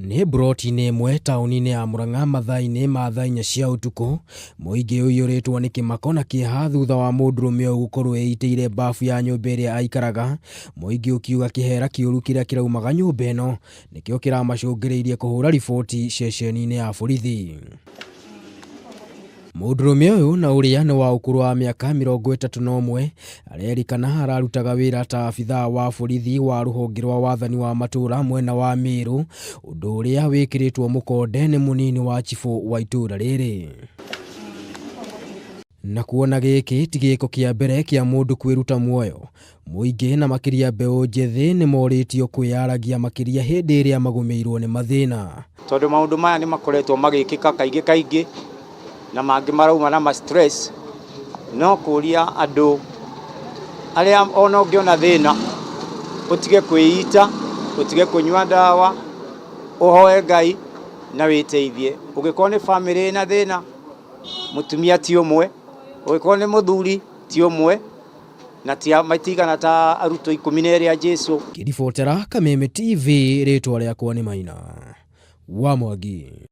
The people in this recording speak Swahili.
Nĩ broti-inĩ ĩmwe taũni-inĩ ya Murang'a mathaa-inĩ ma thaa 4 cia ũtukũ, mũingĩ ũiyũrĩtwo nĩ kĩmako na kĩeha thutha wa mũndũrũme ũyũ gũkorwo eitĩire bafu ya nyũmba ĩrĩa aikaraga, mũingĩ ũkiuga kĩhera kĩũru kĩrĩa kĩraumaga nyũmba ĩno nĩkĩo kĩramacũngĩrĩirie kũhũra riboti ceceni-inĩ ya borithi. Mũndũrũme ũyũ na ũrĩa nĩ wa ũkũrũ wa mĩaka 31 arerĩkana ararutaga wĩra ta abithaa wa borithi wa rũhonge rwa wathani wa matũũra mwena wa Meru, ũndũ ũrĩa wĩkĩrĩtwo mũkonde nĩ mũnini wa cibũ wa itũũra rĩrĩ. Na kuona gĩkĩ ti gĩko kĩa mbere kĩa mũndũ kwĩruta muoyo, mũingĩ na makĩria mbeũ njĩthĩ nĩ morĩtio kwĩyaragia makĩria hĩndĩ ĩrĩa magũmĩirwo nĩ mathĩna. Tondũ maũndũ maya nĩ makoretwo magĩkĩka kaingĩ na mangĩ marauma na stress, no kũria andũ arĩa ona ũngĩona thĩna ũtige kwĩita, ũtige kũnyua ndawa, ũhoe Ngai na wĩteithie. Ũngĩkorwo nĩ family ĩna thĩna, mũtumia ti ũmwe, ũngĩkorwo nĩ mũthuri ti ũmwe, na matigana ta arutwo 12 a Jesũ. Ngĩribotera Kameme TV, rĩtwa rĩakwa nĩ Maina wa Mwangi.